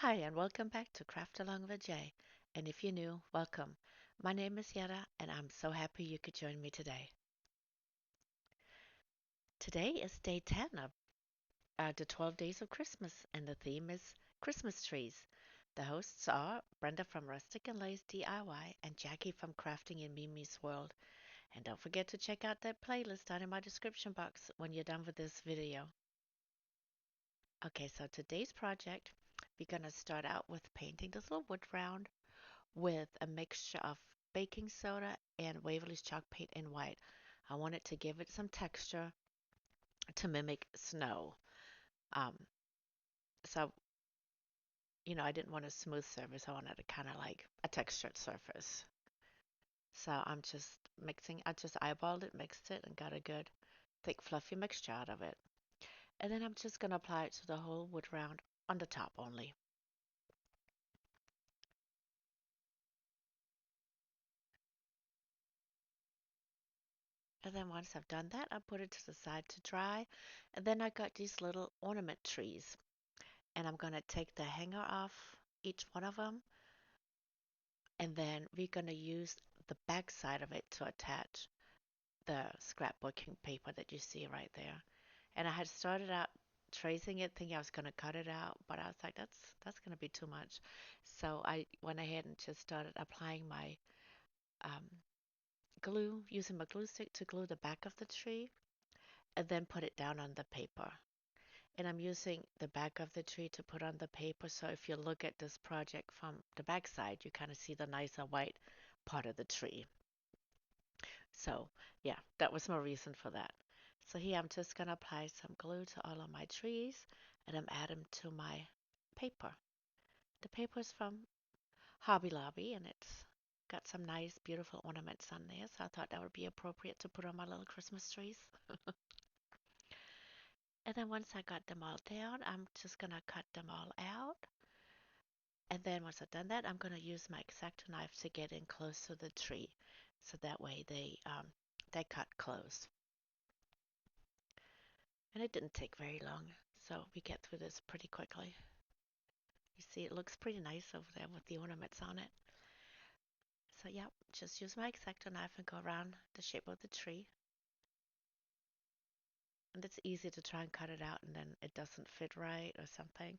Hi, and welcome back to Craft Along with Jay. And if you're new, welcome. My name is Yetta, and I'm so happy you could join me today. Today is day 10 of the 12 Days of Christmas, and the theme is Christmas trees. The hosts are Brenda from Rustic and Lace DIY and Jackie from Crafting in Mimi's World. And don't forget to check out that playlist down in my description box when you're done with this video. Okay, so today's project, we're going to start out with painting this little wood round with a mixture of baking soda and Waverly's chalk paint in white. I wanted to give it some texture to mimic snow. Um, so, I didn't want a smooth surface. I wanted a kind of like a textured surface. So I just eyeballed it, mixed it, and got a good thick fluffy mixture out of it. And then I'm just going to apply it to the whole wood round on the top only. And then once I've done that, I put it to the side to dry. And then I got these little ornament trees. And I'm going to take the hanger off each one of them. And then we're going to use the back side of it to attach the scrapbooking paper that you see right there. And I had started out tracing it, thinking I was going to cut it out, but I was like, that's going to be too much. So I went ahead and just started applying my um, glue, using my glue stick to glue the back of the tree, and then put it down on the paper. And I'm using the back of the tree to put on the paper. So if you look at this project from the back side, you kind of see the nicer white part of the tree. So yeah, that was my reason for that. So here I'm just going to apply some glue to all of my trees and I'm adding to my paper. The paper is from Hobby Lobby and it's got some nice, beautiful ornaments on there. So I thought that would be appropriate to put on my little Christmas trees. And then once I got them all down, I'm just going to cut them all out. And then once I've done that, I'm going to use my X-Acto knife to get in close to the tree. So that way they cut close. And it didn't take very long. So we get through this pretty quickly. You see, it looks pretty nice over there with the ornaments on it. So yeah, just use my X-Acto knife and go around the shape of the tree. And it's easy to try and cut it out and then it doesn't fit right or something.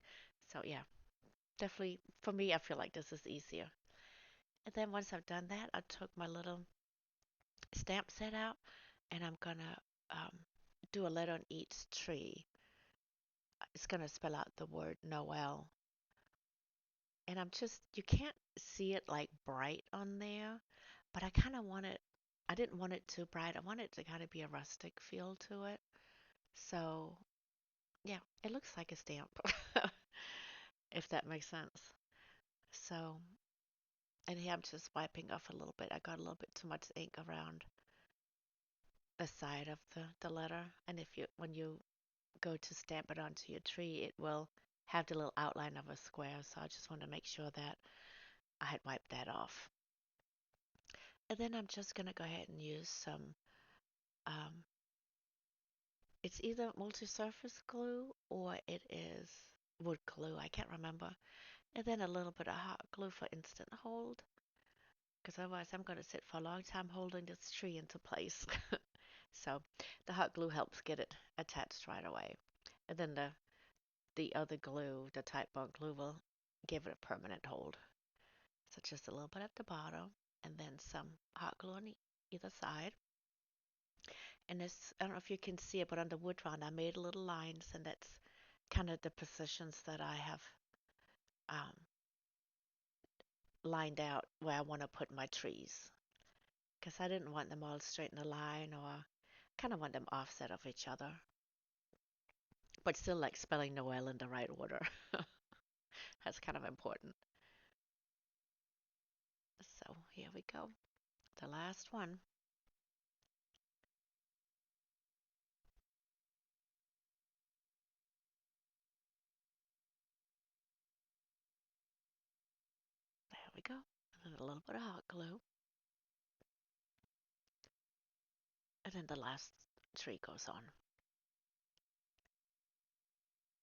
So yeah, definitely for me, I feel like this is easier. And then once I've done that, I took my little stamp set out and I'm gonna um, do a letter on each tree. It's gonna spell out the word Noel. And you can't see it like bright on there, but I didn't want it too bright. I want it to kind of be a rustic feel to it. So, yeah, it looks like a stamp, if that makes sense. So, and here I'm just wiping off a little bit. I got a little bit too much ink around the side of the letter. And when you go to stamp it onto your tree, it will have the little outline of a square. So I just want to make sure that I had wiped that off. And then I'm just going to go ahead and use um, it's either multi-surface glue or it is wood glue. I can't remember. And then a little bit of hot glue for instant hold. Because otherwise I'm going to sit for a long time holding this tree into place. So the hot glue helps get it attached right away. And then the other glue, the Titebond glue, will give it a permanent hold. So just a little bit at the bottom and then some hot glue on either side. And this, I don't know if you can see it, but on the wood round, I made little lines, and that's kind of the positions that I have um, lined out where I want to put my trees. Because I didn't want them all straight in a line, or kind of want them offset of each other, but still like spelling Noel in the right order. That's kind of important. So here we go. The last one. There we go. And then a little bit of hot glue. And then the last tree goes on.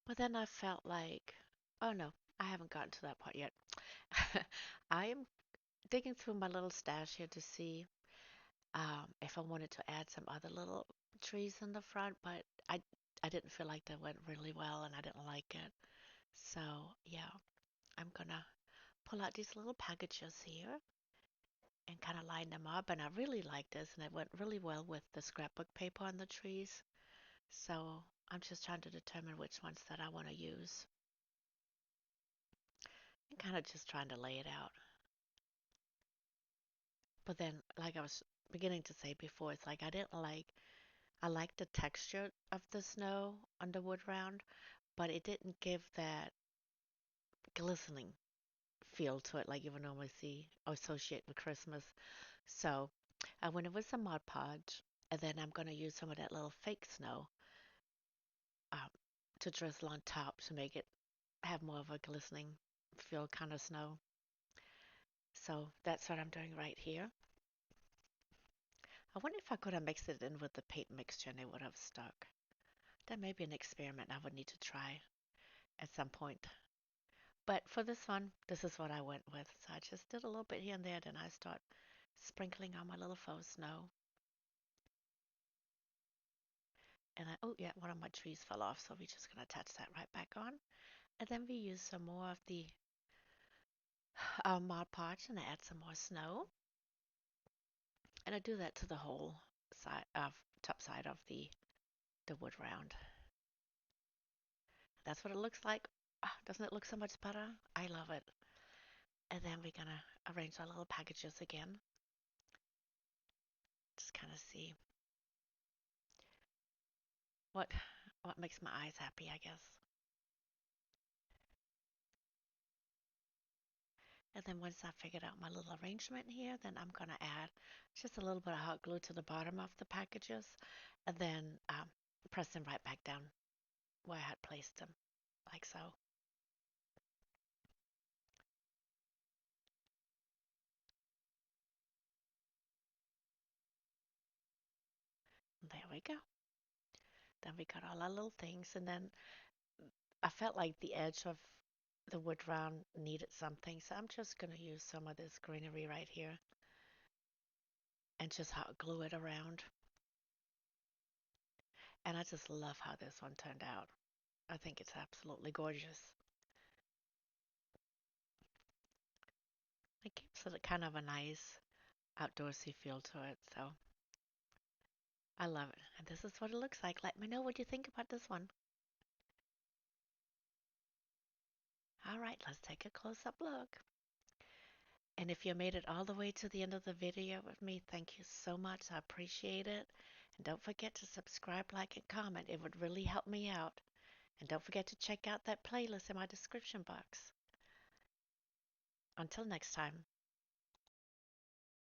But then I felt like, oh no, I haven't gotten to that part yet. I am digging through my little stash here to see if I wanted to add some other little trees in the front, but I didn't feel like that went really well and I didn't like it. So yeah, I'm gonna pull out these little packages here and kind of line them up. And I really like this, and it went really well with the scrapbook paper on the trees. So I'm just trying to determine which ones that I want to use and kind of just trying to lay it out. But then, like I was beginning to say before, it's like I like the texture of the snow on the wood round, but it didn't give that glistening feel to it like you would normally see or associate with Christmas. So I went in with some Mod Podge, and then I'm going to use some of that little fake snow um, to drizzle on top to make it have more of a glistening feel kind of snow. So that's what I'm doing right here. I wonder if I could have mixed it in with the paint mixture and it would have stuck. That may be an experiment I would need to try at some point. But for this one, this is what I went with. So I just did a little bit here and there, then I start sprinkling on my little faux snow. And then, oh yeah, one of my trees fell off, so we're just gonna attach that right back on. And then we use some more of the Mod Podge and add some more snow. And I do that to the whole side of top side of the wood round. That's what it looks like. Ah, doesn't it look so much better? I love it. And then we're gonna arrange our little packages again. Just kind of see what what makes my eyes happy, I guess. And then once I figured out my little arrangement here, then I'm gonna add just a little bit of hot glue to the bottom of the packages, and then press them right back down where I had placed them, like so. There we go. Then we got all our little things, and then I felt like the edge of the wood round needed something, so I'm just gonna use some of this greenery right here and just hot glue it around. And I just love how this one turned out. I think it's absolutely gorgeous. It gives it a kind of a nice outdoorsy feel to it, so I love it. And this is what it looks like. Let me know what you think about this one. All right, let's take a close-up look. And if you made it all the way to the end of the video with me, thank you so much. I appreciate it. And don't forget to subscribe, like, and comment. It would really help me out. And don't forget to check out that playlist in my description box. Until next time.